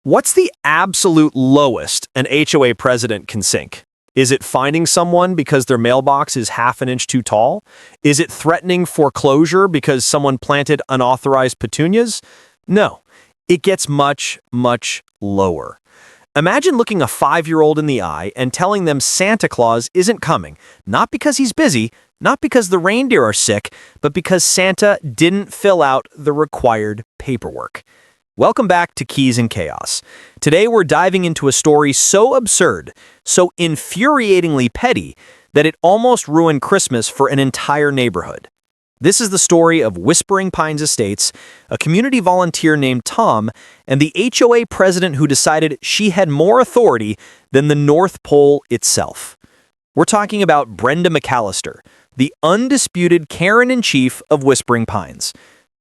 What's the absolute lowest an HOA president can sink? Is it finding someone because their mailbox is half an inch too tall? Is it threatening foreclosure because someone planted unauthorized petunias? No, it gets much, much lower. Imagine looking a 5-year-old in the eye and telling them Santa Claus isn't coming, not because he's busy, not because the reindeer are sick, but because Santa didn't fill out the required paperwork. Welcome back to Keys and Chaos. Today we're diving into a story so absurd, so infuriatingly petty, that it almost ruined Christmas for an entire neighborhood. This is the story of Whispering Pines Estates, a community volunteer named Tom, and the HOA president who decided she had more authority than the North Pole itself. We're talking about Brenda McAllister, the undisputed Karen-in-chief of Whispering Pines.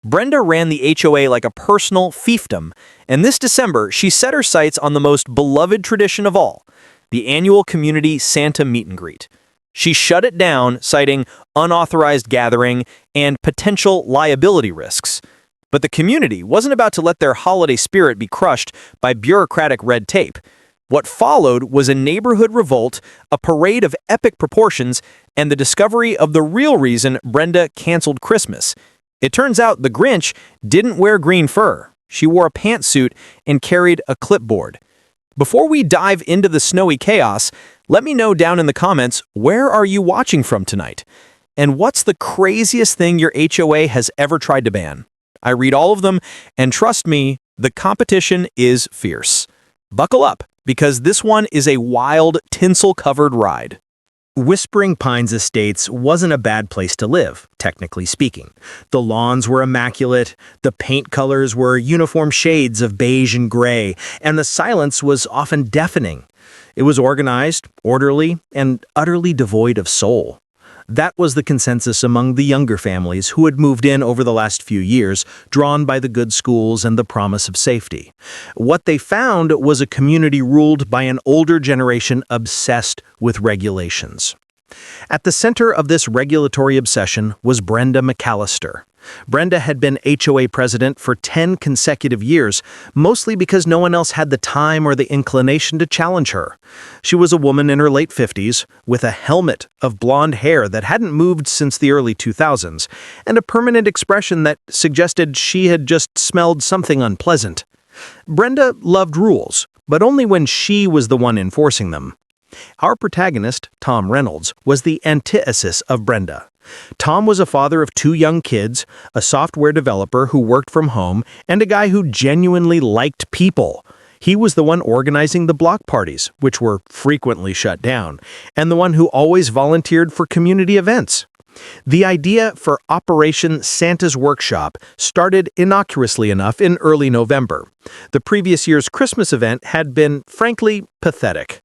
Brenda ran the HOA like a personal fiefdom, and this December she set her sights on the most beloved tradition of all, the annual community Santa meet and greet. She shut it down, citing unauthorized gathering and potential liability risks. But the community wasn't about to let their holiday spirit be crushed by bureaucratic red tape. What followed was a neighborhood revolt, a parade of epic proportions, and the discovery of the real reason Brenda canceled Christmas. It turns out the Grinch didn't wear green fur. She wore a pantsuit and carried a clipboard. Before we dive into the snowy chaos, let me know down in the comments, where are you watching from tonight? And what's the craziest thing your HOA has ever tried to ban? I read all of them, and trust me, the competition is fierce. Buckle up, because this one is a wild, tinsel-covered ride. Whispering Pines Estates wasn't a bad place to live, technically speaking. The lawns were immaculate, the paint colors were uniform shades of beige and gray, and the silence was often deafening. It was organized, orderly, and utterly devoid of soul. That was the consensus among the younger families who had moved in over the last few years, drawn by the good schools and the promise of safety. What they found was a community ruled by an older generation obsessed with regulations. At the center of this regulatory obsession was Brenda McAllister. Brenda had been HOA president for 10 consecutive years, mostly because no one else had the time or the inclination to challenge her. She was a woman in her late 50s, with a helmet of blonde hair that hadn't moved since the early 2000s, and a permanent expression that suggested she had just smelled something unpleasant. Brenda loved rules, but only when she was the one enforcing them. Our protagonist, Tom Reynolds, was the antithesis of Brenda. Tom was a father of 2 young kids, a software developer who worked from home, and a guy who genuinely liked people. He was the one organizing the block parties, which were frequently shut down, and the one who always volunteered for community events. The idea for Operation Santa's Workshop started innocuously enough in early November. The previous year's Christmas event had been, frankly, pathetic.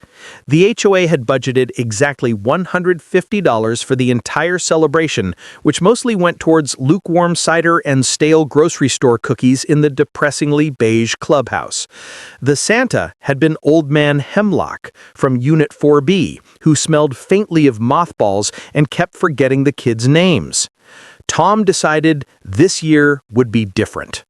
The HOA had budgeted exactly $150 for the entire celebration, which mostly went towards lukewarm cider and stale grocery store cookies in the depressingly beige clubhouse. The Santa had been Old Man Hemlock from Unit 4B, who smelled faintly of mothballs and kept forgetting the kids' names. Tom decided this year would be different.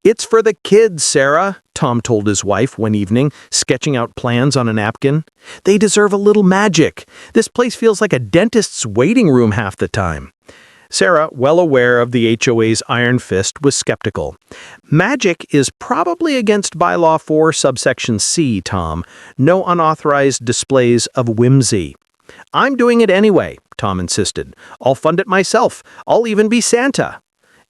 "It's for the kids, Sarah," Tom told his wife one evening, sketching out plans on a napkin. "They deserve a little magic. This place feels like a dentist's waiting room half the time." Sarah, well aware of the HOA's iron fist, was skeptical. "Magic is probably against Bylaw 4, subsection C, Tom. No unauthorized displays of whimsy." "I'm doing it anyway," Tom insisted. "I'll fund it myself. I'll even be Santa."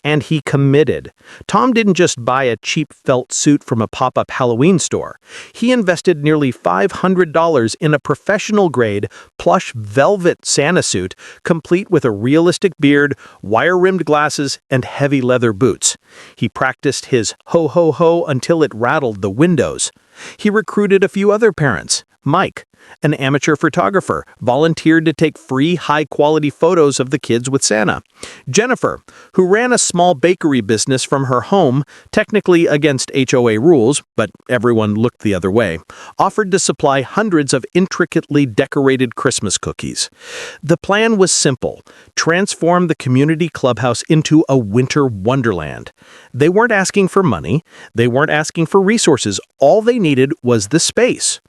And he committed. Tom didn't just buy a cheap felt suit from a pop-up Halloween store. He invested nearly $500 in a professional-grade, plush velvet Santa suit, complete with a realistic beard, wire-rimmed glasses, and heavy leather boots. He practiced his ho-ho-ho until it rattled the windows. He recruited a few other parents, Mike, an amateur photographer, volunteered to take free, high-quality photos of the kids with Santa. Jennifer, who ran a small bakery business from her home, technically against HOA rules, but everyone looked the other way, offered to supply hundreds of intricately decorated Christmas cookies. The plan was simple: transform the community clubhouse into a winter wonderland. They weren't asking for money. They weren't asking for resources. All they needed was the space.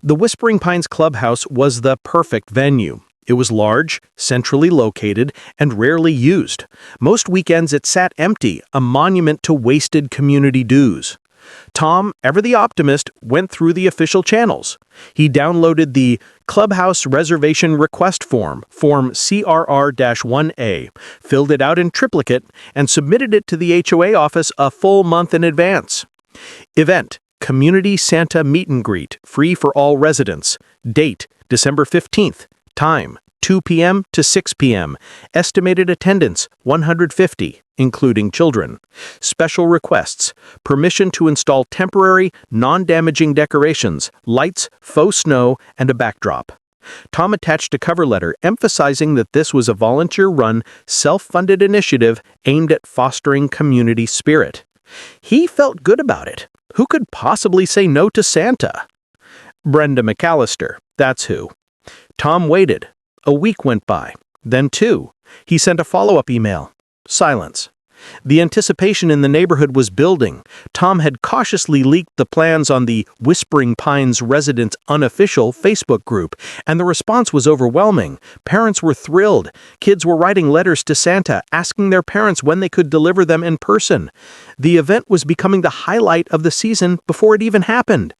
The Whispering Pines Clubhouse was the perfect venue. It was large, centrally located, and rarely used. Most weekends it sat empty, a monument to wasted community dues. Tom, ever the optimist, went through the official channels. He downloaded the Clubhouse Reservation Request Form, Form CRR-1A, filled it out in triplicate, and submitted it to the HOA office a full month in advance. Event: Community Santa Meet and Greet, free for all residents. Date: December 15th. Time: 2 p.m. to 6 p.m. Estimated attendance: 150, including children. Special requests: permission to install temporary, non-damaging decorations, lights, faux snow, and a backdrop. Tom attached a cover letter emphasizing that this was a volunteer-run, self-funded initiative aimed at fostering community spirit. He felt good about it. Who could possibly say no to Santa? Brenda McAllister, that's who. Tom waited. A week went by, then 2. He sent a follow-up email. Silence. The anticipation in the neighborhood was building. Tom had cautiously leaked the plans on the Whispering Pines Residents unofficial Facebook group, and the response was overwhelming. Parents were thrilled. Kids were writing letters to Santa, asking their parents when they could deliver them in person. The event was becoming the highlight of the season before it even happened.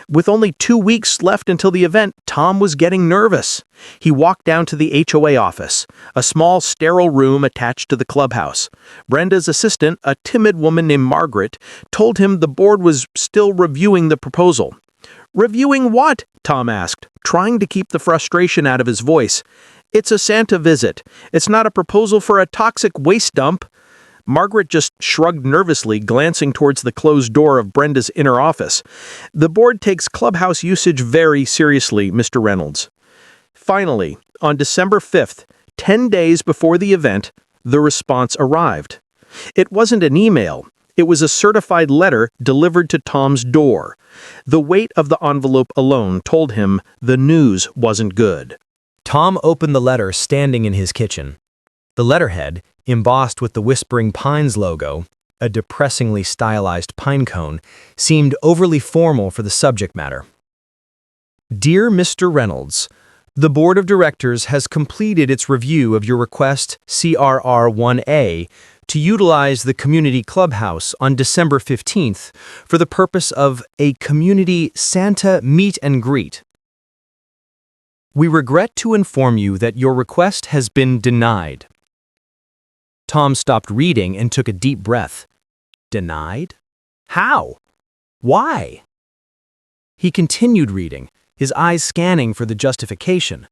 With only 2 weeks left until the event, Tom was getting nervous. He walked down to the HOA office, a small, sterile room attached to the clubhouse. Brenda's assistant, a timid woman named Margaret, told him the board was still reviewing the proposal. "Reviewing what?" Tom asked, trying to keep the frustration out of his voice. "It's a Santa visit. It's not a proposal for a toxic waste dump." Margaret just shrugged nervously, glancing towards the closed door of Brenda's inner office. "The board takes clubhouse usage very seriously, Mr. Reynolds." Finally, on December 5th, 10 days before the event, the response arrived. It wasn't an email. It was a certified letter delivered to Tom's door. The weight of the envelope alone told him the news wasn't good. Tom opened the letter standing in his kitchen. The letterhead, embossed with the Whispering Pines logo, a depressingly stylized pine cone, seemed overly formal for the subject matter. Dear Mr. Reynolds, the Board of Directors has completed its review of your request CRR-1A to utilize the community clubhouse on December 15th for the purpose of a community Santa meet and greet. We regret to inform you that your request has been denied. Tom stopped reading and took a deep breath. Denied? How? Why? He continued reading, his eyes scanning for the justification.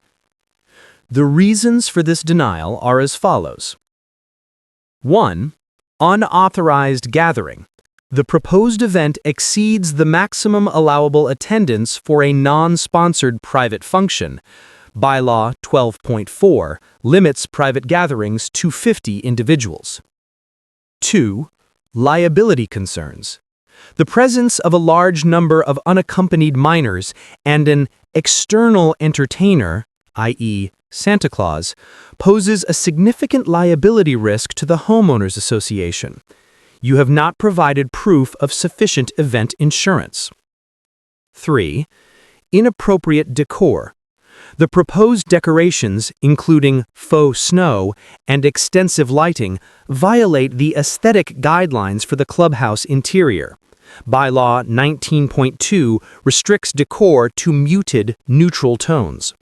The reasons for this denial are as follows. 1. Unauthorized gathering. The proposed event exceeds the maximum allowable attendance for a non-sponsored private function. Bylaw 12.4 limits private gatherings to 50 individuals. 2. Liability concerns. The presence of a large number of unaccompanied minors and an external entertainer, i.e., Santa Claus, poses a significant liability risk to the Homeowners Association. You have not provided proof of sufficient event insurance. 3. Inappropriate decor. The proposed decorations, including faux snow and extensive lighting, violate the aesthetic guidelines for the clubhouse interior. Bylaw 19.2 restricts decor to muted, neutral tones.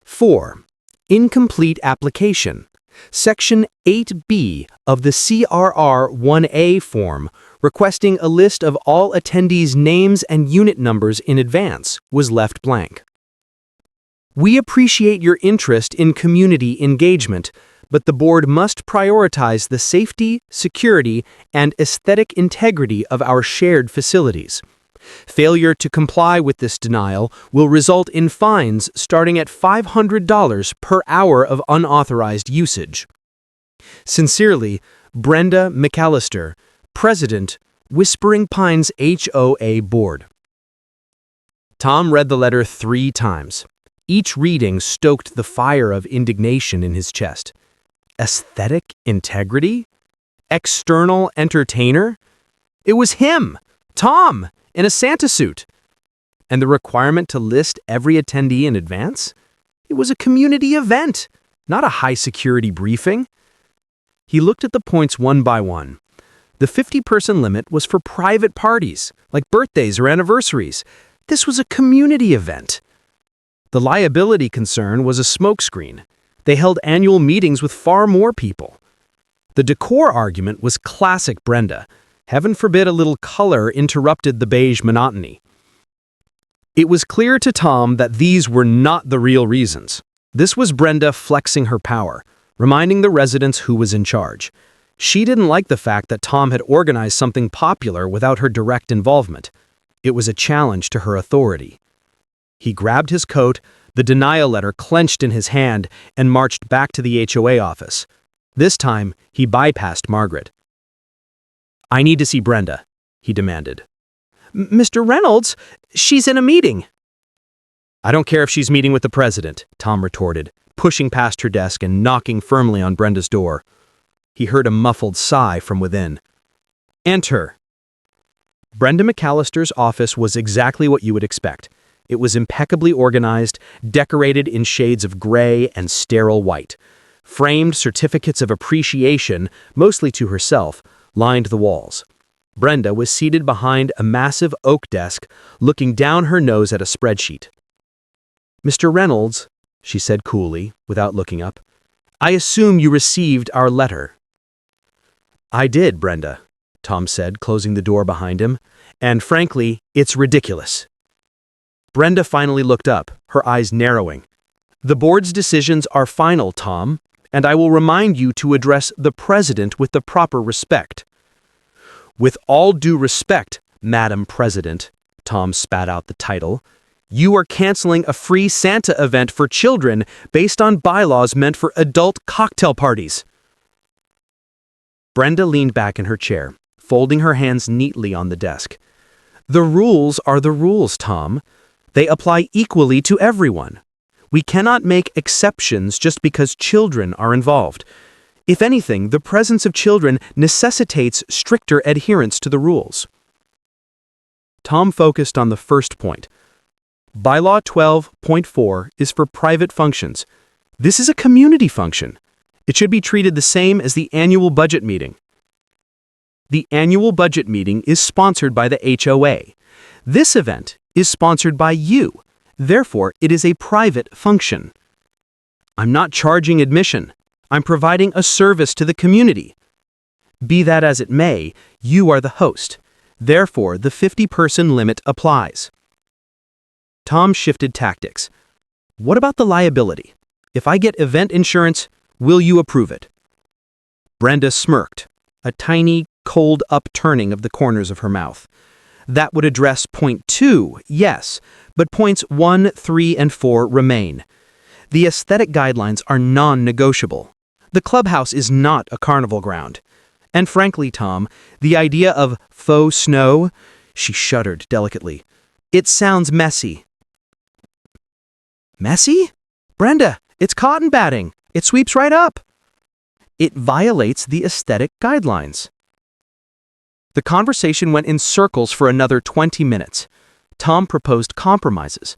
4. Incomplete application. Section 8B of the CRR-1A form, requesting a list of all attendees' names and unit numbers in advance, was left blank. We appreciate your interest in community engagement, but the board must prioritize the safety, security, and aesthetic integrity of our shared facilities. Failure to comply with this denial will result in fines starting at $500 per hour of unauthorized usage. Sincerely, Brenda McAllister, President, Whispering Pines HOA Board. Tom read the letter 3 times. Each reading stoked the fire of indignation in his chest. Aesthetic integrity? External entertainer? It was him, Tom, in a Santa suit. And the requirement to list every attendee in advance? It was a community event, not a high-security briefing. He looked at the points one by one. The 50-person limit was for private parties, like birthdays or anniversaries. This was a community event. The liability concern was a smokescreen. They held annual meetings with far more people. The decor argument was classic Brenda. Heaven forbid a little color interrupted the beige monotony. It was clear to Tom that these were not the real reasons. This was Brenda flexing her power, reminding the residents who was in charge. She didn't like the fact that Tom had organized something popular without her direct involvement. It was a challenge to her authority. He grabbed his coat, the denial letter clenched in his hand, and marched back to the HOA office. This time, he bypassed Margaret. "I need to see Brenda," he demanded. "Mr. Reynolds, she's in a meeting." "I don't care if she's meeting with the president," Tom retorted, pushing past her desk and knocking firmly on Brenda's door. He heard a muffled sigh from within. "Enter." Brenda McAllister's office was exactly what you would expect. It was impeccably organized, decorated in shades of gray and sterile white. Framed certificates of appreciation, mostly to herself, lined the walls. Brenda was seated behind a massive oak desk, looking down her nose at a spreadsheet. "Mr. Reynolds," she said coolly, without looking up, "I assume you received our letter." "I did, Brenda," Tom said, closing the door behind him, "and frankly, it's ridiculous." Brenda finally looked up, her eyes narrowing. "The board's decisions are final, Tom, and I will remind you to address the president with the proper respect." "With all due respect, Madam President," Tom spat out the title, "you are canceling a free Santa event for children based on bylaws meant for adult cocktail parties." Brenda leaned back in her chair, folding her hands neatly on the desk. "The rules are the rules, Tom. They apply equally to everyone. We cannot make exceptions just because children are involved. If anything, the presence of children necessitates stricter adherence to the rules." Tom focused on the first point. Bylaw 12.4 is for private functions. This is a community function. It should be treated the same as the annual budget meeting. The annual budget meeting is sponsored by the HOA. This event is sponsored by you. Therefore, it is a private function. I'm not charging admission. I'm providing a service to the community. Be that as it may, you are the host. Therefore, the 50-person limit applies. Tom shifted tactics. "What about the liability? If I get event insurance, will you approve it?" Brenda smirked, a tiny, cold upturning of the corners of her mouth. "That would address point 2, yes, but points 1, 3, and 4 remain. The aesthetic guidelines are non-negotiable. The clubhouse is not a carnival ground. And frankly, Tom, the idea of faux snow," she shuddered delicately, "it sounds messy." "Messy? Brenda, it's cotton batting. It sweeps right up." "It violates the aesthetic guidelines." The conversation went in circles for another 20 minutes. Tom proposed compromises.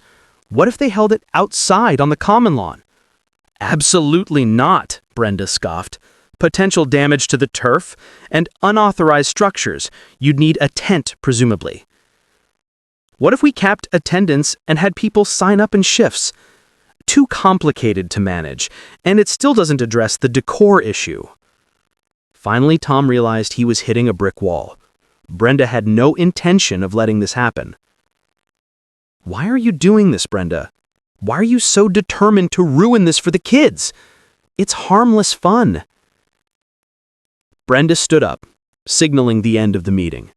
What if they held it outside on the common lawn? "Absolutely not," Brenda scoffed. "Potential damage to the turf and unauthorized structures. You'd need a tent, presumably." "What if we capped attendance and had people sign up in shifts?" "Too complicated to manage, and it still doesn't address the decor issue." Finally, Tom realized he was hitting a brick wall. Brenda had no intention of letting this happen. "Why are you doing this, Brenda? Why are you so determined to ruin this for the kids? It's harmless fun." Brenda stood up, signaling the end of the meeting.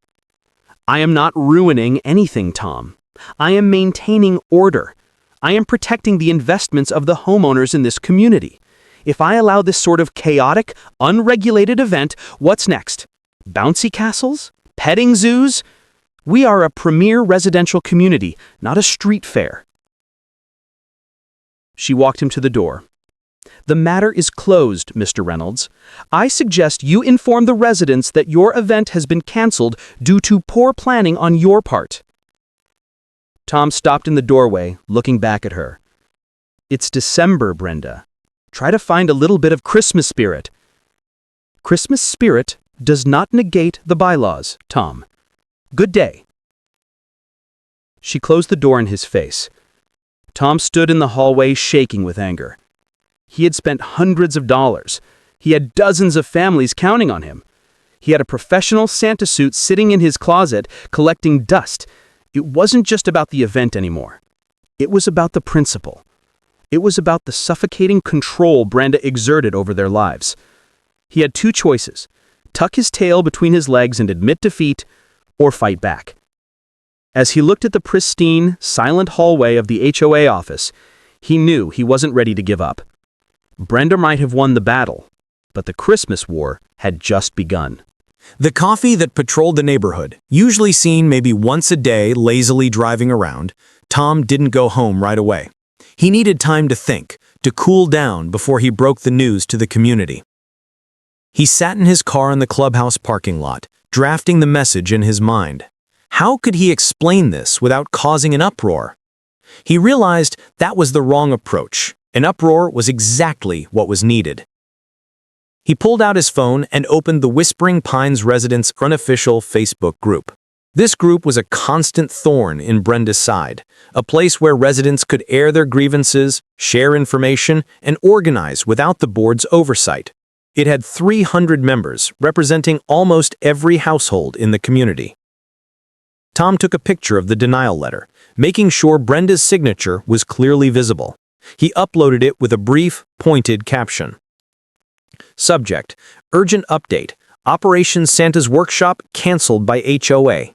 I am not ruining anything, Tom. I am maintaining order. I am protecting the investments of the homeowners in this community. If I allow this sort of chaotic, unregulated event, what's next? Bouncy castles? Petting zoos? We are a premier residential community, not a street fair. She walked him to the door. The matter is closed, Mr. Reynolds. I suggest you inform the residents that your event has been canceled due to poor planning on your part. Tom stopped in the doorway, looking back at her. It's December, Brenda. Try to find a little bit of Christmas spirit. Christmas spirit does not negate the bylaws, Tom. Good day. She closed the door in his face. Tom stood in the hallway shaking with anger. He had spent hundreds of dollars. He had dozens of families counting on him. He had a professional Santa suit sitting in his closet collecting dust. It wasn't just about the event anymore. It was about the principle. It was about the suffocating control Brenda exerted over their lives. He had two choices: tuck his tail between his legs and admit defeat, or fight back. As he looked at the pristine, silent hallway of the HOA office, he knew he wasn't ready to give up. Brenda might have won the battle, but the Christmas war had just begun. The coffee that patrolled the neighborhood, usually seen maybe once a day lazily driving around, Tom didn't go home right away. He needed time to think, to cool down before he broke the news to the community. He sat in his car in the clubhouse parking lot, drafting the message in his mind. How could he explain this without causing an uproar? He realized that was the wrong approach. An uproar was exactly what was needed. He pulled out his phone and opened the Whispering Pines residents' unofficial Facebook group. This group was a constant thorn in Brenda's side, a place where residents could air their grievances, share information, and organize without the board's oversight. It had 300 members, representing almost every household in the community. Tom took a picture of the denial letter, making sure Brenda's signature was clearly visible. He uploaded it with a brief, pointed caption. Subject: Urgent update. Operation Santa's Workshop canceled by HOA.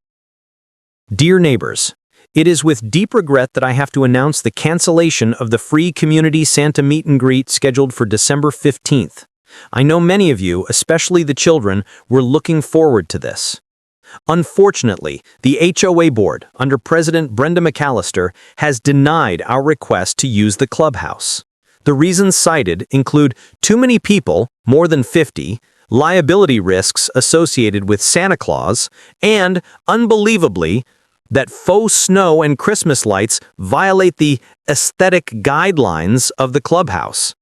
Dear neighbors, it is with deep regret that I have to announce the cancellation of the free community Santa meet and greet scheduled for December 15th. I know many of you, especially the children, were looking forward to this. Unfortunately, the HOA board, under President Brenda McAllister, has denied our request to use the clubhouse. The reasons cited include too many people, more than 50, liability risks associated with Santa Claus, and, unbelievably, that faux snow and Christmas lights violate the aesthetic guidelines of the clubhouse.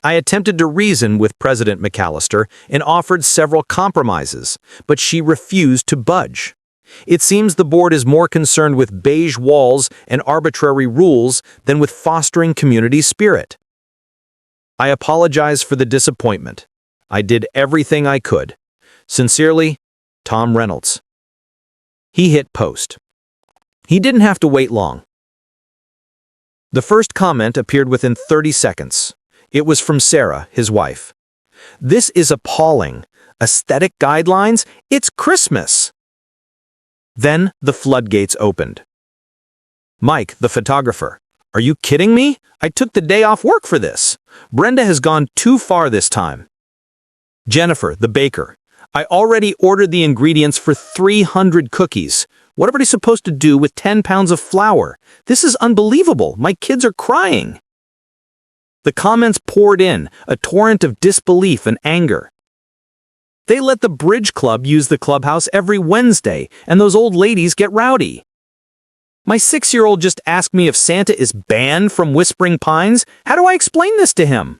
I attempted to reason with President McAllister and offered several compromises, but she refused to budge. It seems the board is more concerned with beige walls and arbitrary rules than with fostering community spirit. I apologize for the disappointment. I did everything I could. Sincerely, Tom Reynolds. He hit post. He didn't have to wait long. The first comment appeared within 30 seconds. It was from Sarah, his wife. This is appalling. Aesthetic guidelines? It's Christmas! Then the floodgates opened. Mike, the photographer. Are you kidding me? I took the day off work for this. Brenda has gone too far this time. Jennifer, the baker. I already ordered the ingredients for 300 cookies. What are we supposed to do with 10 pounds of flour? This is unbelievable. My kids are crying. The comments poured in, a torrent of disbelief and anger. They let the bridge club use the clubhouse every Wednesday, and those old ladies get rowdy. My 6-year-old just asked me if Santa is banned from Whispering Pines. How do I explain this to him?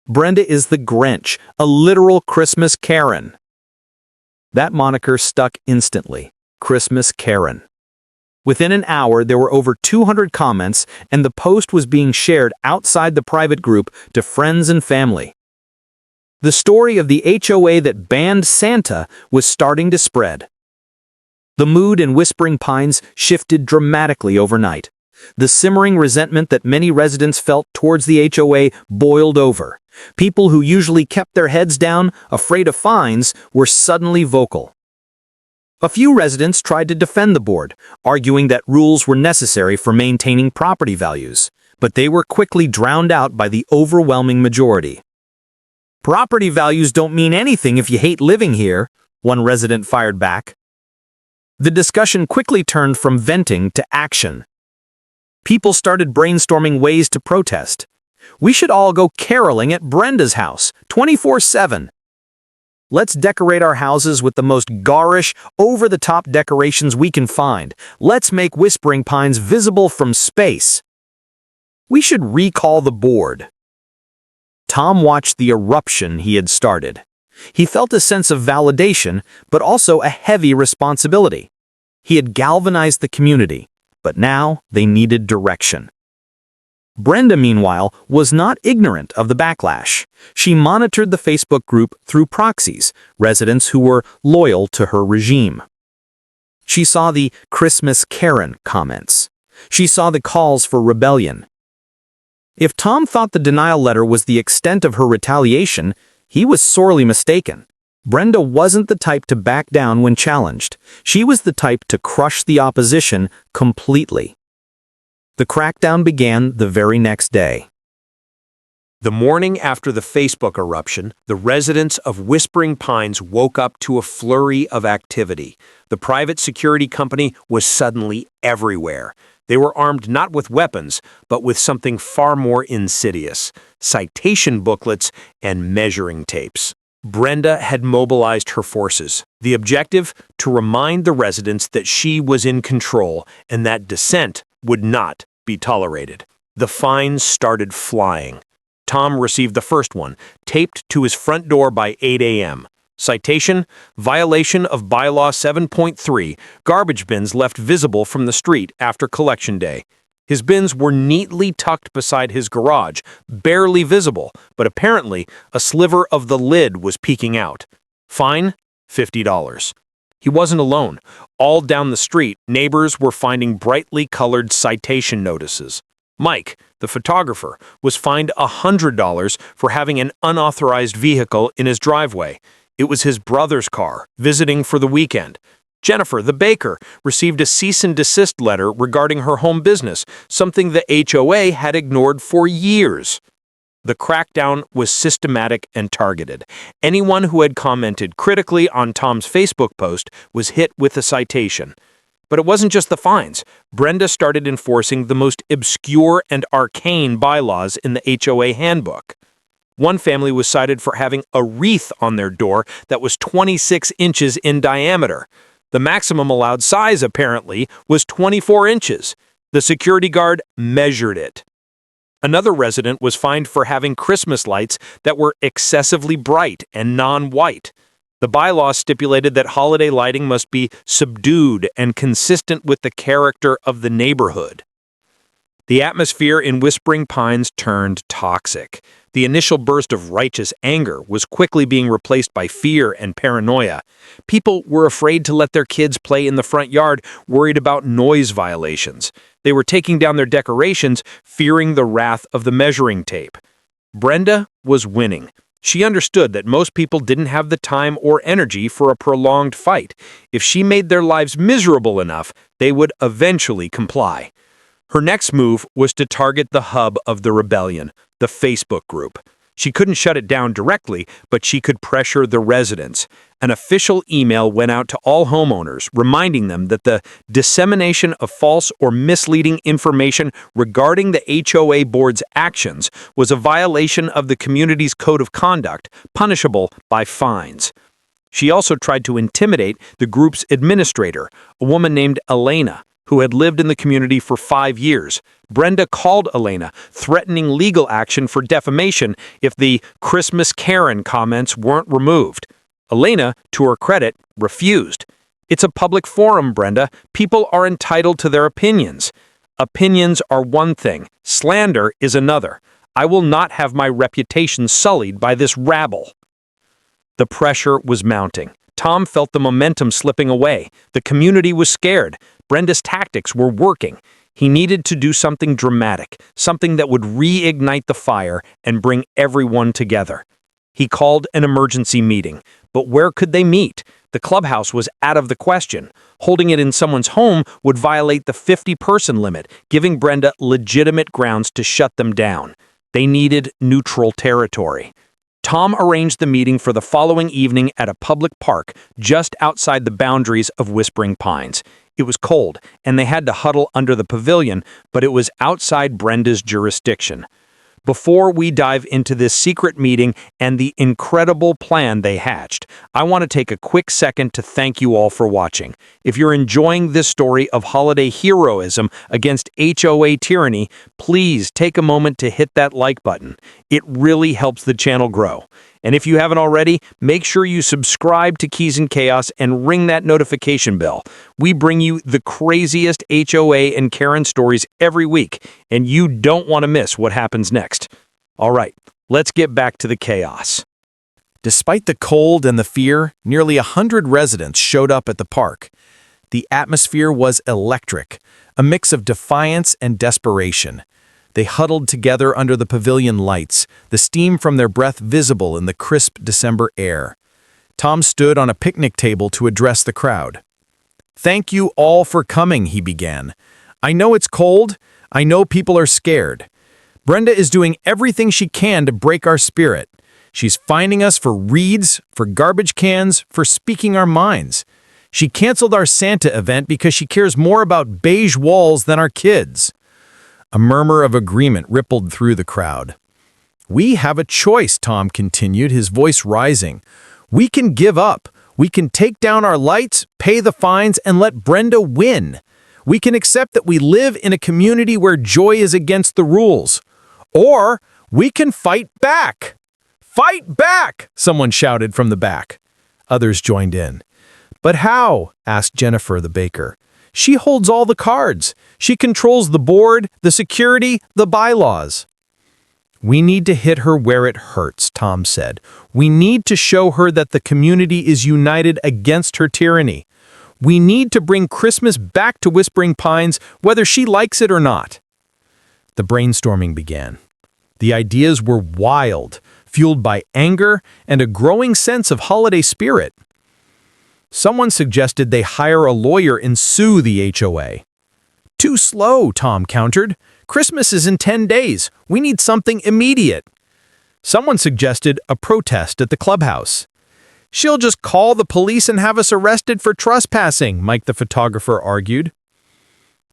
Brenda is the Grinch, a literal Christmas Karen. That moniker stuck instantly. Christmas Karen. Within an hour, there were over 200 comments, and the post was being shared outside the private group to friends and family. The story of the HOA that banned Santa was starting to spread. The mood in Whispering Pines shifted dramatically overnight. The simmering resentment that many residents felt towards the HOA boiled over. People who usually kept their heads down, afraid of fines, were suddenly vocal. A few residents tried to defend the board, arguing that rules were necessary for maintaining property values, but they were quickly drowned out by the overwhelming majority. "Property values don't mean anything if you hate living here," one resident fired back. The discussion quickly turned from venting to action. People started brainstorming ways to protest. "We should all go caroling at Brenda's house, 24/7. Let's decorate our houses with the most garish, over-the-top decorations we can find. Let's make Whispering Pines visible from space. We should recall the board." Tom watched the eruption he had started. He felt a sense of validation, but also a heavy responsibility. He had galvanized the community, but now they needed direction. Brenda, meanwhile, was not ignorant of the backlash. She monitored the Facebook group through proxies, residents who were loyal to her regime. She saw the Christmas Karen comments. She saw the calls for rebellion. If Tom thought the denial letter was the extent of her retaliation, he was sorely mistaken. Brenda wasn't the type to back down when challenged. She was the type to crush the opposition completely. The crackdown began the very next day. The morning after the Facebook eruption, the residents of Whispering Pines woke up to a flurry of activity. The private security company was suddenly everywhere. They were armed not with weapons, but with something far more insidious: citation booklets and measuring tapes. Brenda had mobilized her forces. The objective: to remind the residents that she was in control and that dissent would not be tolerated. The fines started flying. Tom received the first one, taped to his front door by 8 a.m. Citation: violation of Bylaw 7.3, garbage bins left visible from the street after collection day. His bins were neatly tucked beside his garage, barely visible, but apparently a sliver of the lid was peeking out. Fine: $50. He wasn't alone. All down the street, neighbors were finding brightly colored citation notices. Mike, the photographer, was fined $100 for having an unauthorized vehicle in his driveway. It was his brother's car, visiting for the weekend. Jennifer, the baker, received a cease and desist letter regarding her home business, something the HOA had ignored for years. The crackdown was systematic and targeted. Anyone who had commented critically on Tom's Facebook post was hit with a citation. But it wasn't just the fines. Brenda started enforcing the most obscure and arcane bylaws in the HOA handbook. One family was cited for having a wreath on their door that was 26 inches in diameter. The maximum allowed size, apparently, was 24 inches. The security guard measured it. Another resident was fined for having Christmas lights that were excessively bright and non-white. The bylaw stipulated that holiday lighting must be subdued and consistent with the character of the neighborhood. The atmosphere in Whispering Pines turned toxic. The initial burst of righteous anger was quickly being replaced by fear and paranoia. People were afraid to let their kids play in the front yard, worried about noise violations. They were taking down their decorations, fearing the wrath of the measuring tape. Brenda was winning. She understood that most people didn't have the time or energy for a prolonged fight. If she made their lives miserable enough, they would eventually comply. Her next move was to target the hub of the rebellion, the Facebook group. She couldn't shut it down directly, but she could pressure the residents. An official email went out to all homeowners, reminding them that the dissemination of false or misleading information regarding the HOA board's actions was a violation of the community's code of conduct, punishable by fines. She also tried to intimidate the group's administrator, a woman named Elena, who had lived in the community for 5 years. Brenda called Elena, threatening legal action for defamation if the Christmas Karen comments weren't removed. Elena, to her credit, refused. "It's a public forum, Brenda. People are entitled to their opinions. Opinions are one thing. Slander is another. I will not have my reputation sullied by this rabble." The pressure was mounting. Tom felt the momentum slipping away. The community was scared. Brenda's tactics were working. He needed to do something dramatic, something that would reignite the fire and bring everyone together. He called an emergency meeting. But where could they meet? The clubhouse was out of the question. Holding it in someone's home would violate the 50-person limit, giving Brenda legitimate grounds to shut them down. They needed neutral territory. Tom arranged the meeting for the following evening at a public park just outside the boundaries of Whispering Pines. It was cold, and they had to huddle under the pavilion, but it was outside Brenda's jurisdiction. Before we dive into this secret meeting and the incredible plan they hatched, I want to take a quick second to thank you all for watching. If you're enjoying this story of holiday heroism against HOA tyranny, please take a moment to hit that like button. It really helps the channel grow. And if you haven't already, make sure you subscribe to Keys and Chaos and ring that notification bell. We bring you the craziest HOA and Karen stories every week, and you don't want to miss what happens next. All right, let's get back to the chaos. Despite the cold and the fear, nearly 100 residents showed up at the park. The atmosphere was electric, a mix of defiance and desperation. They huddled together under the pavilion lights, the steam from their breath visible in the crisp December air. Tom stood on a picnic table to address the crowd. "Thank you all for coming," he began. "I know it's cold. I know people are scared. Brenda is doing everything she can to break our spirit. She's finding us for reeds, for garbage cans, for speaking our minds. She canceled our Santa event because she cares more about beige walls than our kids." A murmur of agreement rippled through the crowd. "We have a choice," Tom continued, his voice rising. "We can give up. We can take down our lights, pay the fines, and let Brenda win. We can accept that we live in a community where joy is against the rules. Or we can fight back." "Fight back!" someone shouted from the back. Others joined in. "But how?" asked Jennifer, the baker. "She holds all the cards. She controls the board, the security, the bylaws." "We need to hit her where it hurts," Tom said. "We need to show her that the community is united against her tyranny. We need to bring Christmas back to Whispering Pines, whether she likes it or not." The brainstorming began. The ideas were wild, fueled by anger and a growing sense of holiday spirit. Someone suggested they hire a lawyer and sue the HOA. "Too slow," Tom countered. "Christmas is in 10 days. We need something immediate." Someone suggested a protest at the clubhouse. "She'll just call the police and have us arrested for trespassing," Mike the photographer argued.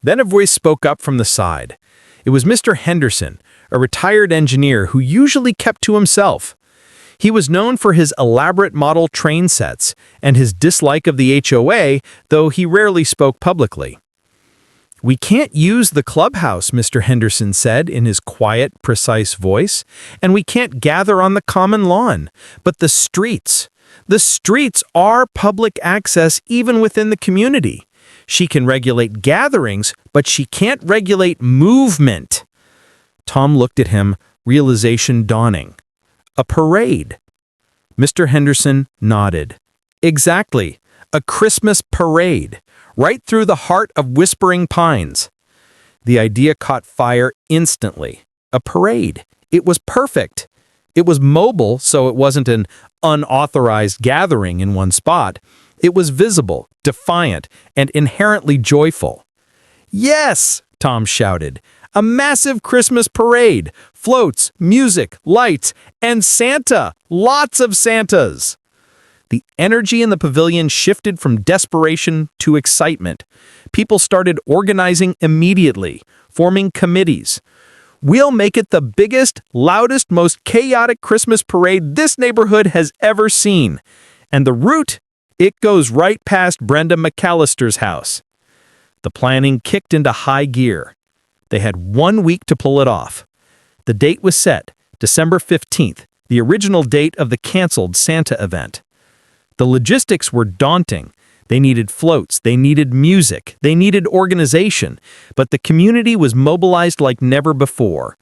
Then a voice spoke up from the side. It was Mr. Henderson, a retired engineer who usually kept to himself. He was known for his elaborate model train sets and his dislike of the HOA, though he rarely spoke publicly. "We can't use the clubhouse," Mr. Henderson said in his quiet, precise voice, "and we can't gather on the common lawn. But the streets are public access even within the community. She can regulate gatherings, but she can't regulate movement." Tom looked at him, realization dawning. "A parade." Mr. Henderson nodded. "Exactly. A Christmas parade, right through the heart of Whispering Pines." The idea caught fire instantly. A parade. It was perfect. It was mobile, so it wasn't an unauthorized gathering in one spot. It was visible, defiant, and inherently joyful. "Yes!" Tom shouted. "A massive Christmas parade, floats, music, lights, and Santa! Lots of Santas!" The energy in the pavilion shifted from desperation to excitement. People started organizing immediately, forming committees. "We'll make it the biggest, loudest, most chaotic Christmas parade this neighborhood has ever seen. And the route, it goes right past Brenda McAllister's house." The planning kicked into high gear. They had 1 week to pull it off. The date was set, December 15th, the original date of the canceled Santa event. The logistics were daunting. They needed floats, they needed music, they needed organization, but the community was mobilized like never before.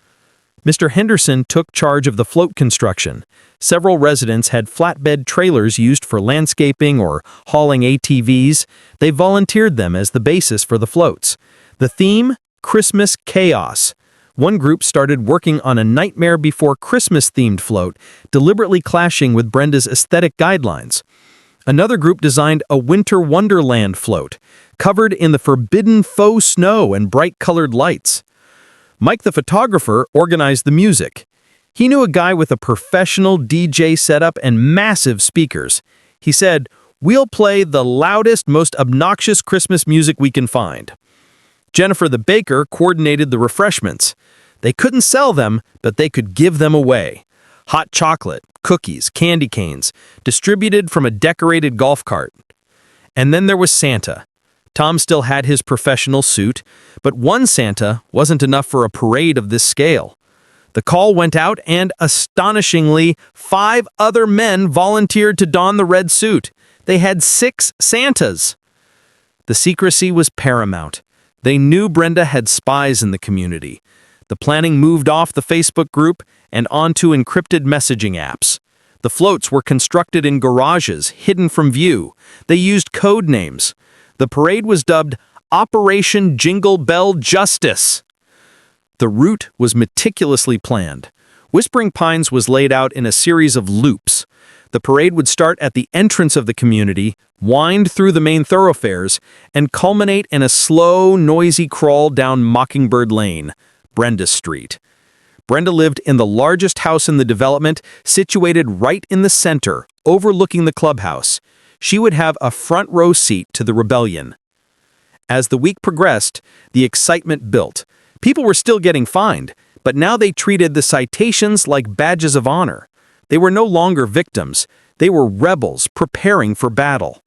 Mr. Henderson took charge of the float construction. Several residents had flatbed trailers used for landscaping or hauling ATVs. They volunteered them as the basis for the floats. The theme? Christmas chaos. One group started working on a Nightmare Before Christmas-themed float, deliberately clashing with Brenda's aesthetic guidelines. Another group designed a Winter Wonderland float, covered in the forbidden faux snow and bright-colored lights. Mike the photographer organized the music. He knew a guy with a professional DJ setup and massive speakers. He said, "We'll play the loudest, most obnoxious Christmas music we can find." Jennifer the baker coordinated the refreshments. They couldn't sell them, but they could give them away. Hot chocolate, cookies, candy canes, distributed from a decorated golf cart. And then there was Santa. Tom still had his professional suit, but one Santa wasn't enough for a parade of this scale. The call went out and, astonishingly, 5 other men volunteered to don the red suit. They had 6 Santas. The secrecy was paramount. They knew Brenda had spies in the community. The planning moved off the Facebook group and onto encrypted messaging apps. The floats were constructed in garages, hidden from view. They used code names. The parade was dubbed Operation Jingle Bell Justice. The route was meticulously planned. Whispering Pines was laid out in a series of loops. The parade would start at the entrance of the community, wind through the main thoroughfares, and culminate in a slow, noisy crawl down Mockingbird Lane, Brenda Street. Brenda lived in the largest house in the development, situated right in the center, overlooking the clubhouse. She would have a front row seat to the rebellion. As the week progressed, the excitement built. People were still getting fined, but now they treated the citations like badges of honor. They were no longer victims. They were rebels preparing for battle.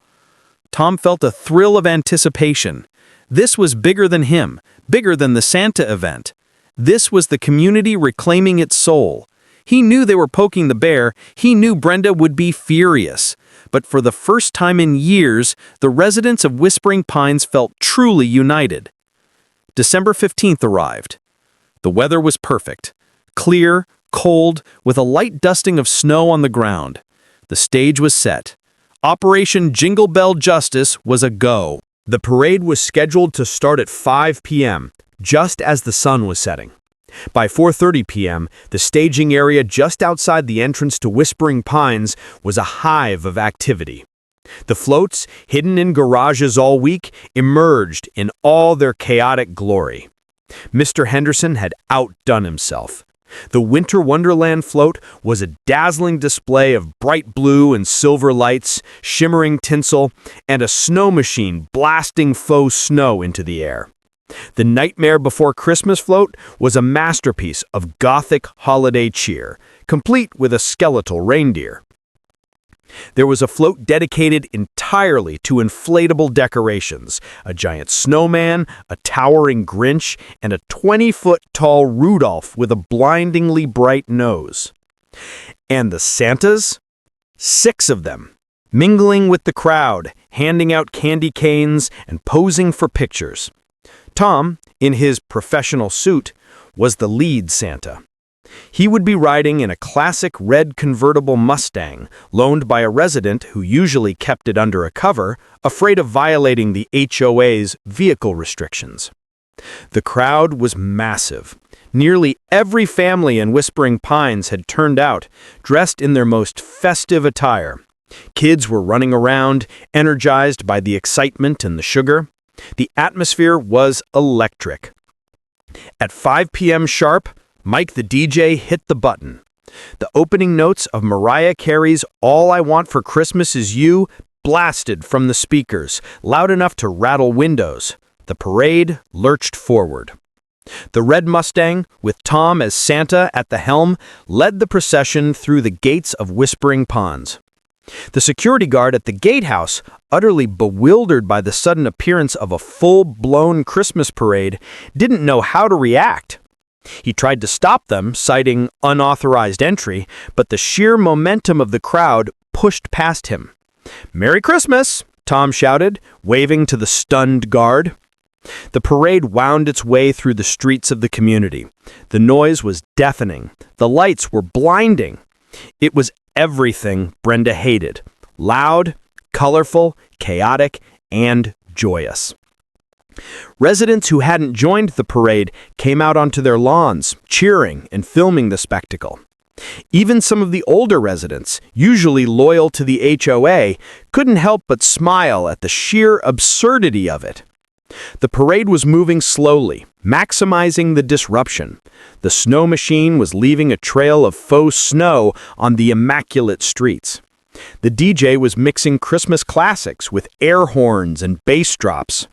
Tom felt a thrill of anticipation. This was bigger than him, bigger than the Santa event. This was the community reclaiming its soul. He knew they were poking the bear. He knew Brenda would be furious. But for the first time in years, the residents of Whispering Pines felt truly united. December 15th arrived. The weather was perfect. Clear, cold, with a light dusting of snow on the ground. The stage was set. Operation Jingle Bell Justice was a go. The parade was scheduled to start at 5 p.m., just as the sun was setting. By 4:30 p.m., the staging area just outside the entrance to Whispering Pines was a hive of activity. The floats, hidden in garages all week, emerged in all their chaotic glory. Mr. Henderson had outdone himself. The Winter Wonderland float was a dazzling display of bright blue and silver lights, shimmering tinsel, and a snow machine blasting faux snow into the air. The Nightmare Before Christmas float was a masterpiece of Gothic holiday cheer, complete with a skeletal reindeer. There was a float dedicated entirely to inflatable decorations, a giant snowman, a towering Grinch, and a 20-foot-tall Rudolph with a blindingly bright nose. And the Santas? 6 of them, mingling with the crowd, handing out candy canes and posing for pictures. Tom, in his professional suit, was the lead Santa. He would be riding in a classic red convertible Mustang, loaned by a resident who usually kept it under a cover, afraid of violating the HOA's vehicle restrictions. The crowd was massive. Nearly every family in Whispering Pines had turned out, dressed in their most festive attire. Kids were running around, energized by the excitement and the sugar. The atmosphere was electric. At 5 p.m. sharp, Mike the DJ hit the button. The opening notes of Mariah Carey's All I Want for Christmas Is You blasted from the speakers, loud enough to rattle windows. The parade lurched forward. The red Mustang, with Tom as Santa at the helm, led the procession through the gates of Whispering Pines. The security guard at the gatehouse, utterly bewildered by the sudden appearance of a full-blown Christmas parade, didn't know how to react. He tried to stop them, citing unauthorized entry, but the sheer momentum of the crowd pushed past him. "Merry Christmas!" Tom shouted, waving to the stunned guard. The parade wound its way through the streets of the community. The noise was deafening. The lights were blinding. It was everything Brenda hated: loud, colorful, chaotic, and joyous. Residents who hadn't joined the parade came out onto their lawns, cheering and filming the spectacle. Even some of the older residents, usually loyal to the HOA, couldn't help but smile at the sheer absurdity of it. The parade was moving slowly, maximizing the disruption. The snow machine was leaving a trail of faux snow on the immaculate streets. The DJ was mixing Christmas classics with air horns and bass drops.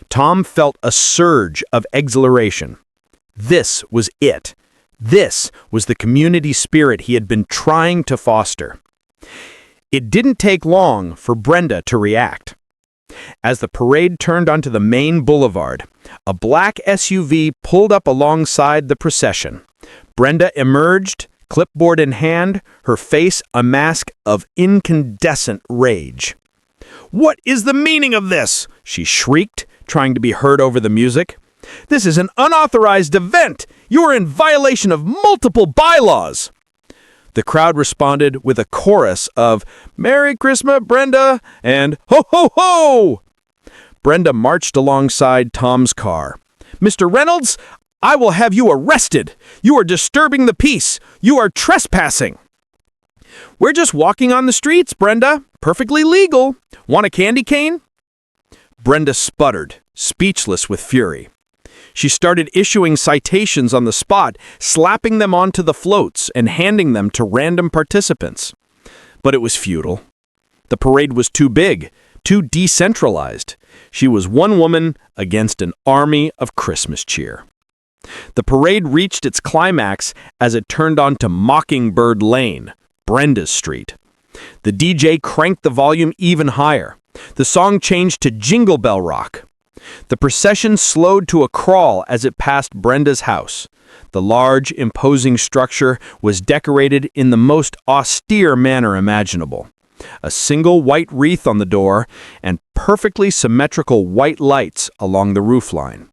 Tom felt a surge of exhilaration. This was it. This was the community spirit he had been trying to foster. It didn't take long for Brenda to react. As the parade turned onto the main boulevard, a black SUV pulled up alongside the procession. Brenda emerged, clipboard in hand, her face a mask of incandescent rage. "What is the meaning of this?" she shrieked, trying to be heard over the music. "This is an unauthorized event! You are in violation of multiple bylaws!" The crowd responded with a chorus of "Merry Christmas, Brenda!" and "Ho, ho, ho!" Brenda marched alongside Tom's car. "Mr. Reynolds, I will have you arrested! You are disturbing the peace! You are trespassing!" "We're just walking on the streets, Brenda. Perfectly legal. Want a candy cane?" Brenda sputtered, speechless with fury. She started issuing citations on the spot, slapping them onto the floats and handing them to random participants. But it was futile. The parade was too big, too decentralized. She was one woman against an army of Christmas cheer. The parade reached its climax as it turned onto Mockingbird Lane, Brenda's street. The DJ cranked the volume even higher. The song changed to Jingle Bell Rock. The procession slowed to a crawl as it passed Brenda's house. The large, imposing structure was decorated in the most austere manner imaginable. A single white wreath on the door and perfectly symmetrical white lights along the roofline.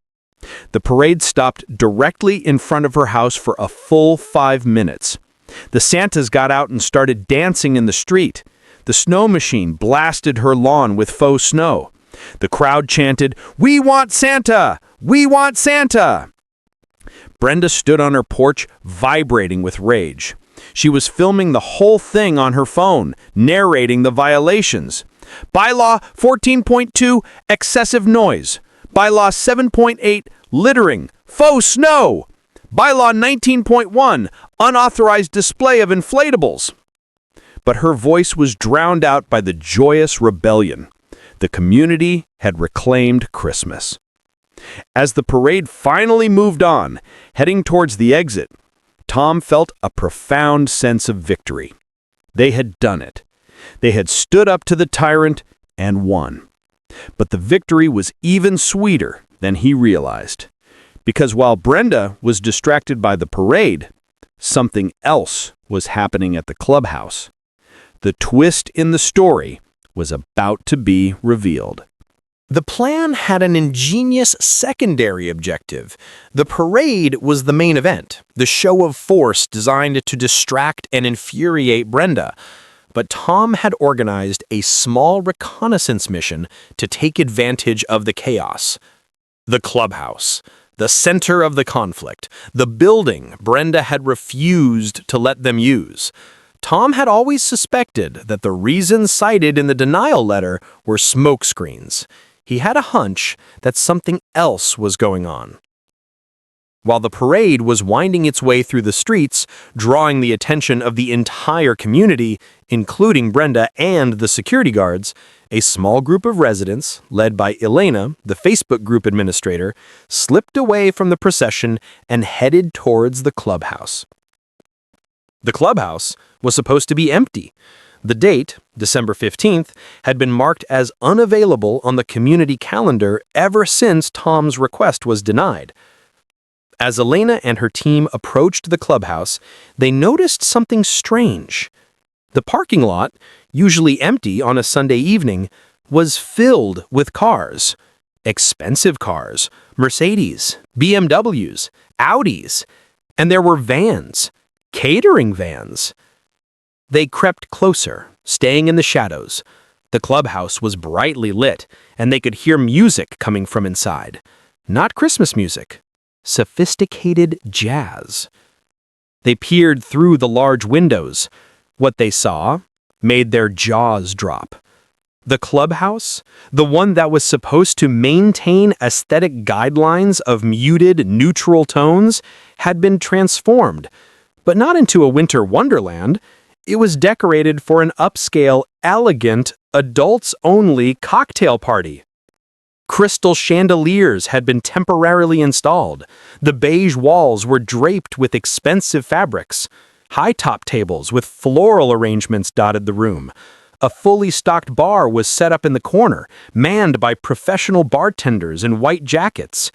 The parade stopped directly in front of her house for a full 5 minutes. The Santas got out and started dancing in the street. The snow machine blasted her lawn with faux snow. The crowd chanted, "We want Santa! We want Santa!" Brenda stood on her porch, vibrating with rage. She was filming the whole thing on her phone, narrating the violations. Bylaw 14.2, excessive noise. Bylaw 7.8, littering, faux snow. Bylaw 19.1, unauthorized display of inflatables. But her voice was drowned out by the joyous rebellion. The community had reclaimed Christmas. As the parade finally moved on, heading towards the exit, Tom felt a profound sense of victory. They had done it. They had stood up to the tyrant and won. But the victory was even sweeter than he realized. Because while Brenda was distracted by the parade, something else was happening at the clubhouse. The twist in the story was about to be revealed. The plan had an ingenious secondary objective. The parade was the main event, the show of force designed to distract and infuriate Brenda. But Tom had organized a small reconnaissance mission to take advantage of the chaos. The clubhouse, the center of the conflict, the building Brenda had refused to let them use. Tom had always suspected that the reasons cited in the denial letter were smokescreens. He had a hunch that something else was going on. While the parade was winding its way through the streets, drawing the attention of the entire community, including Brenda and the security guards, a small group of residents, led by Elena, the Facebook group administrator, slipped away from the procession and headed towards the clubhouse. The clubhouse was supposed to be empty. The date, December 15th, had been marked as unavailable on the community calendar ever since Tom's request was denied. As Elena and her team approached the clubhouse, they noticed something strange. The parking lot, usually empty on a Sunday evening, was filled with cars. Expensive cars, Mercedes, BMWs, Audis, and there were vans, catering vans. They crept closer, staying in the shadows. The clubhouse was brightly lit, and they could hear music coming from inside. Not Christmas music, sophisticated jazz. They peered through the large windows. What they saw made their jaws drop. The clubhouse, the one that was supposed to maintain aesthetic guidelines of muted, neutral tones, had been transformed, but not into a winter wonderland. It was decorated for an upscale, elegant, adults-only cocktail party. Crystal chandeliers had been temporarily installed. The beige walls were draped with expensive fabrics. High-top tables with floral arrangements dotted the room. A fully stocked bar was set up in the corner, manned by professional bartenders in white jackets.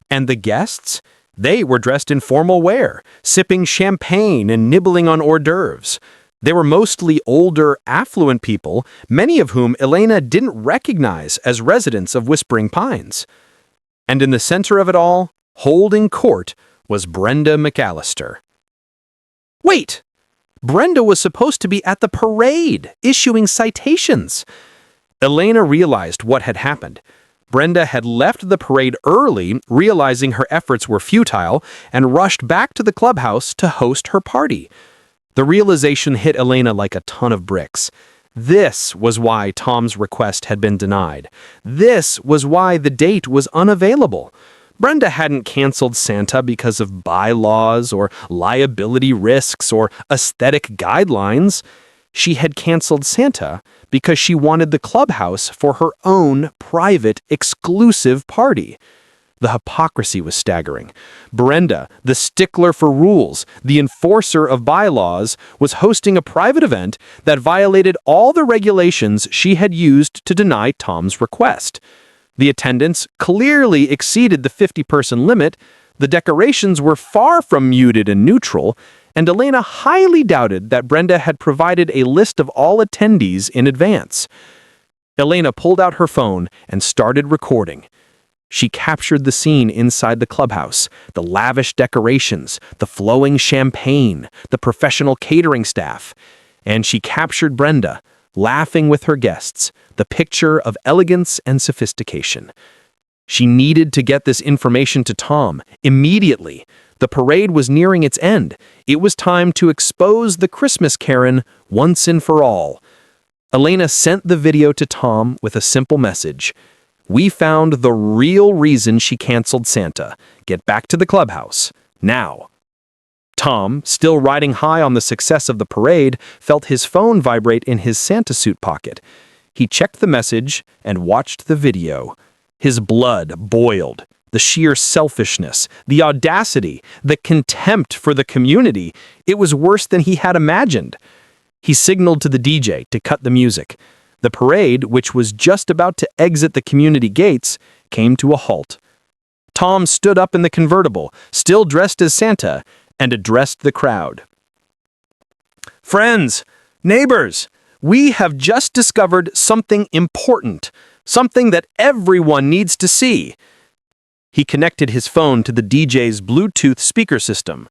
And the guests? They were dressed in formal wear, sipping champagne and nibbling on hors d'oeuvres. They were mostly older, affluent people, many of whom Elena didn't recognize as residents of Whispering Pines. And in the center of it all, holding court, was Brenda McAllister. Wait! Brenda was supposed to be at the parade, issuing citations. Elena realized what had happened. Brenda had left the parade early, realizing her efforts were futile, and rushed back to the clubhouse to host her party. The realization hit Elena like a ton of bricks. This was why Tom's request had been denied. This was why the date was unavailable. Brenda hadn't canceled Santa because of bylaws or liability risks or aesthetic guidelines. She had canceled Santa because she wanted the clubhouse for her own private, exclusive party. The hypocrisy was staggering. Brenda, the stickler for rules, the enforcer of bylaws, was hosting a private event that violated all the regulations she had used to deny Tom's request. The attendance clearly exceeded the 50-person limit, the decorations were far from muted and neutral, and Elena highly doubted that Brenda had provided a list of all attendees in advance. Elena pulled out her phone and started recording. She captured the scene inside the clubhouse, the lavish decorations, the flowing champagne, the professional catering staff, and she captured Brenda, laughing with her guests, the picture of elegance and sophistication. She needed to get this information to Tom immediately. The parade was nearing its end. It was time to expose the Christmas Karen once and for all. Elena sent the video to Tom with a simple message. We found the real reason she canceled Santa. Get back to the clubhouse, now. Tom, still riding high on the success of the parade, felt his phone vibrate in his Santa suit pocket. He checked the message and watched the video. His blood boiled. The sheer selfishness, the audacity, the contempt for the community. It was worse than he had imagined. He signaled to the DJ to cut the music. The parade, which was just about to exit the community gates, came to a halt. Tom stood up in the convertible, still dressed as Santa, and addressed the crowd. Friends, neighbors, we have just discovered something important, something that everyone needs to see. He connected his phone to the DJ's Bluetooth speaker system.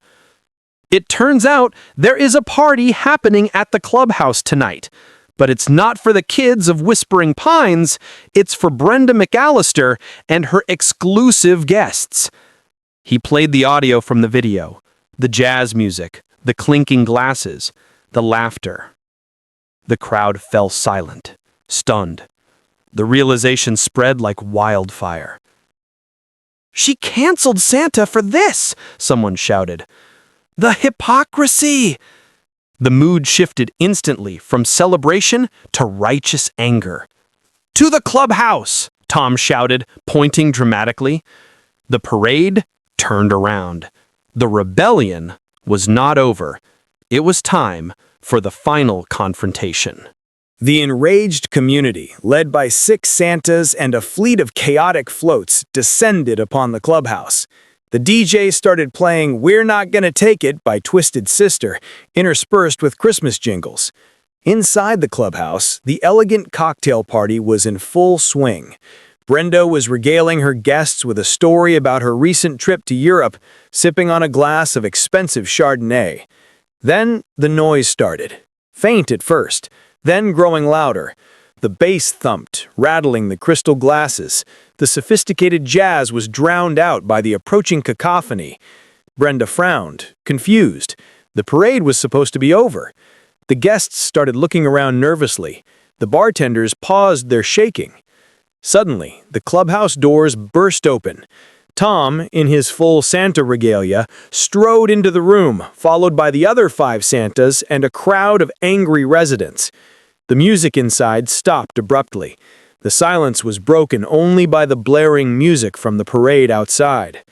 It turns out there is a party happening at the clubhouse tonight, but it's not for the kids of Whispering Pines, it's for Brenda McAllister and her exclusive guests. He played the audio from the video, the jazz music, the clinking glasses, the laughter. The crowd fell silent, stunned. The realization spread like wildfire. She canceled Santa for this, someone shouted. The hypocrisy! The mood shifted instantly from celebration to righteous anger. To the clubhouse, Tom shouted, pointing dramatically. The parade turned around. The rebellion was not over. It was time for the final confrontation. The enraged community, led by 6 Santas and a fleet of chaotic floats, descended upon the clubhouse. The DJ started playing We're Not Gonna Take It by Twisted Sister, interspersed with Christmas jingles. Inside the clubhouse, the elegant cocktail party was in full swing. Brenda was regaling her guests with a story about her recent trip to Europe, sipping on a glass of expensive Chardonnay. Then the noise started. Faint at first, then growing louder. The bass thumped, rattling the crystal glasses. The sophisticated jazz was drowned out by the approaching cacophony. Brenda frowned, confused. The parade was supposed to be over. The guests started looking around nervously. The bartenders paused their shaking. Suddenly, the clubhouse doors burst open. Tom, in his full Santa regalia, strode into the room, followed by the other 5 Santas and a crowd of angry residents. The music inside stopped abruptly. The silence was broken only by the blaring music from the parade outside.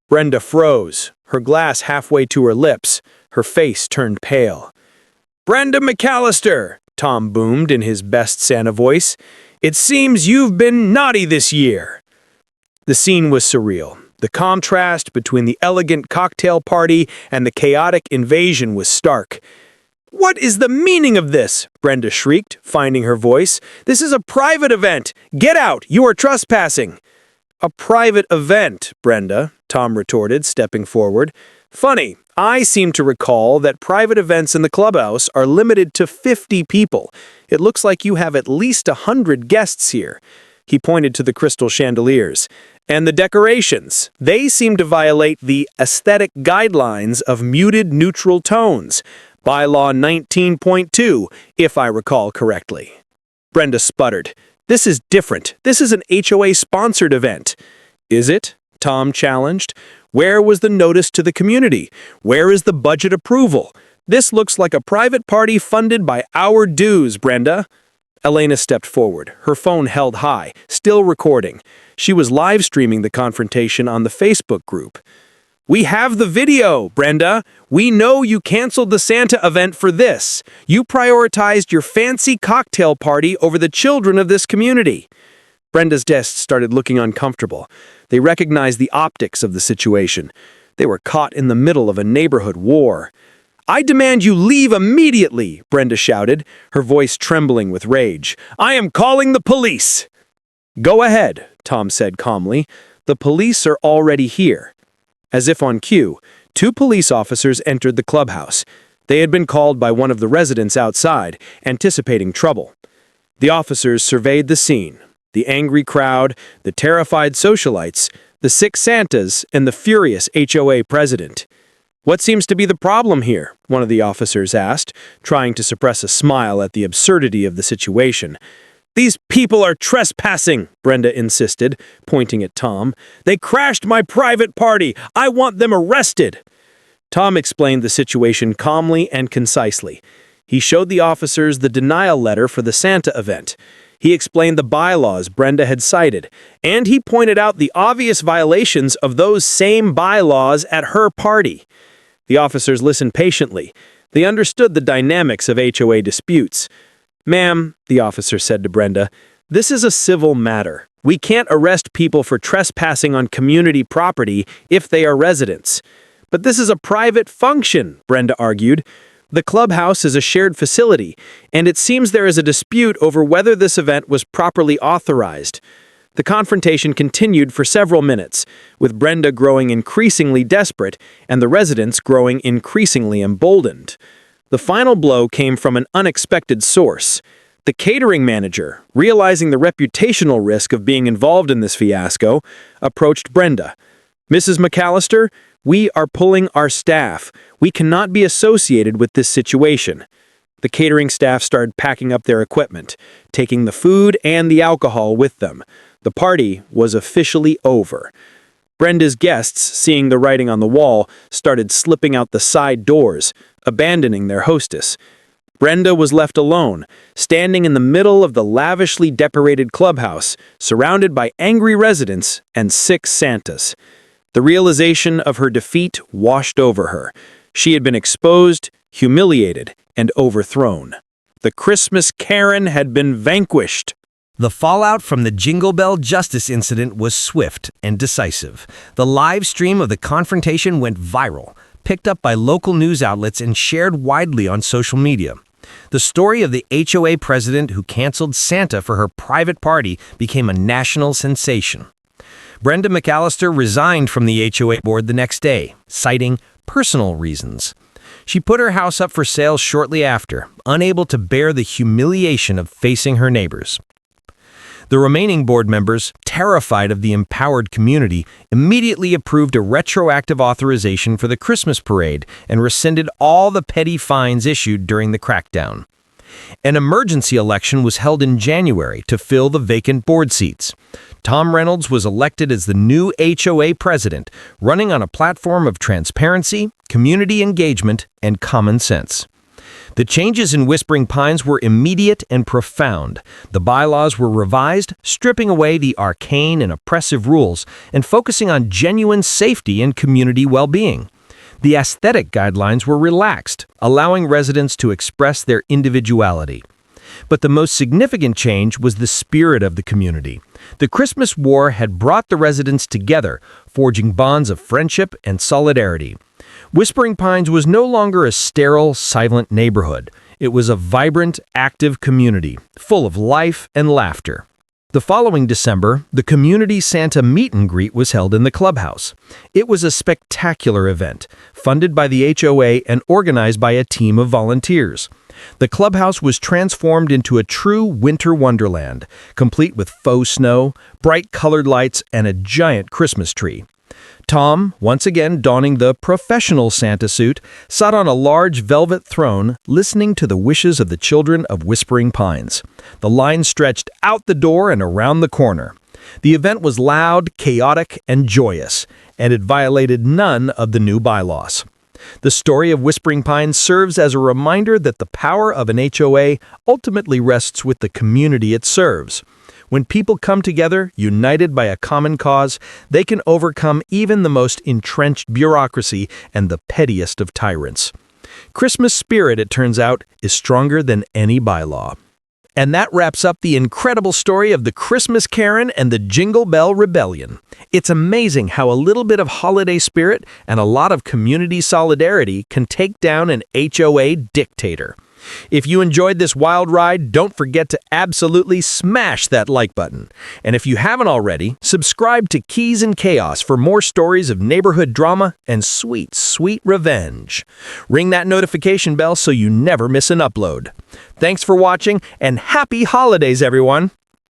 Brenda froze, her glass halfway to her lips. Her face turned pale. "Brenda McAllister," Tom boomed in his best Santa voice, "it seems you've been naughty this year." The scene was surreal. The contrast between the elegant cocktail party and the chaotic invasion was stark. "What is the meaning of this?" Brenda shrieked, finding her voice. "This is a private event! Get out! You are trespassing!" "A private event, Brenda," Tom retorted, stepping forward. "Funny, I seem to recall that private events in the clubhouse are limited to 50 people. It looks like you have at least 100 guests here." He pointed to the crystal chandeliers. "And the decorations. They seem to violate the aesthetic guidelines of muted neutral tones. Bylaw 19.2, if I recall correctly." Brenda sputtered. "This is different. This is an HOA-sponsored event." "Is it?" Tom challenged. "Where was the notice to the community? Where is the budget approval? This looks like a private party funded by our dues, Brenda." Elena stepped forward, her phone held high, still recording. She was live-streaming the confrontation on the Facebook group. "We have the video, Brenda. We know you canceled the Santa event for this. You prioritized your fancy cocktail party over the children of this community." Brenda's guests started looking uncomfortable. They recognized the optics of the situation. They were caught in the middle of a neighborhood war. "I demand you leave immediately," Brenda shouted, her voice trembling with rage. "I am calling the police." "Go ahead," Tom said calmly. "The police are already here." As if on cue, 2 police officers entered the clubhouse. They had been called by one of the residents outside, anticipating trouble. The officers surveyed the scene. The angry crowd, the terrified socialites, the 6 Santas, and the furious HOA president. "What seems to be the problem here?" one of the officers asked, trying to suppress a smile at the absurdity of the situation. "These people are trespassing," Brenda insisted, pointing at Tom. "They crashed my private party. I want them arrested." Tom explained the situation calmly and concisely. He showed the officers the denial letter for the Santa event. He explained the bylaws Brenda had cited, and he pointed out the obvious violations of those same bylaws at her party. The officers listened patiently. They understood the dynamics of HOA disputes. "Ma'am," the officer said to Brenda, "this is a civil matter. We can't arrest people for trespassing on community property if they are residents." "But this is a private function," Brenda argued. "The clubhouse is a shared facility, and it seems there is a dispute over whether this event was properly authorized." The confrontation continued for several minutes, with Brenda growing increasingly desperate and the residents growing increasingly emboldened. The final blow came from an unexpected source. The catering manager, realizing the reputational risk of being involved in this fiasco, approached Brenda. "Mrs. McAllister, we are pulling our staff. We cannot be associated with this situation." The catering staff started packing up their equipment, taking the food and the alcohol with them. The party was officially over. Brenda's guests, seeing the writing on the wall, started slipping out the side doors, abandoning their hostess. Brenda was left alone, standing in the middle of the lavishly decorated clubhouse, surrounded by angry residents and 6 Santas. The realization of her defeat washed over her. She had been exposed, humiliated, and overthrown. The Christmas Karen had been vanquished. The fallout from the Jingle Bell Justice incident was swift and decisive. The live stream of the confrontation went viral, picked up by local news outlets and shared widely on social media. The story of the HOA president who canceled Santa for her private party became a national sensation. Brenda McAllister resigned from the HOA board the next day, citing personal reasons. She put her house up for sale shortly after, unable to bear the humiliation of facing her neighbors. The remaining board members, terrified of the empowered community, immediately approved a retroactive authorization for the Christmas parade and rescinded all the petty fines issued during the crackdown. An emergency election was held in January to fill the vacant board seats. Tom Reynolds was elected as the new HOA president, running on a platform of transparency, community engagement, and common sense. The changes in Whispering Pines were immediate and profound. The bylaws were revised, stripping away the arcane and oppressive rules and focusing on genuine safety and community well-being. The aesthetic guidelines were relaxed, allowing residents to express their individuality. But the most significant change was the spirit of the community. The Christmas War had brought the residents together, forging bonds of friendship and solidarity. Whispering Pines was no longer a sterile, silent neighborhood. It was a vibrant, active community, full of life and laughter. The following December, the Community Santa Meet and Greet was held in the clubhouse. It was a spectacular event, funded by the HOA and organized by a team of volunteers. The clubhouse was transformed into a true winter wonderland, complete with faux snow, bright colored lights, and a giant Christmas tree. Tom, once again donning the professional Santa suit, sat on a large velvet throne listening to the wishes of the children of Whispering Pines. The line stretched out the door and around the corner. The event was loud, chaotic, and joyous, and it violated none of the new bylaws. The story of Whispering Pines serves as a reminder that the power of an HOA ultimately rests with the community it serves. When people come together, united by a common cause, they can overcome even the most entrenched bureaucracy and the pettiest of tyrants. Christmas spirit, it turns out, is stronger than any bylaw. And that wraps up the incredible story of the Christmas Karen and the Jingle Bell Rebellion. It's amazing how a little bit of holiday spirit and a lot of community solidarity can take down an HOA dictator. If you enjoyed this wild ride, don't forget to absolutely smash that like button. And if you haven't already, subscribe to Keys and Chaos for more stories of neighborhood drama and sweet, sweet revenge. Ring that notification bell so you never miss an upload. Thanks for watching, and happy holidays, everyone!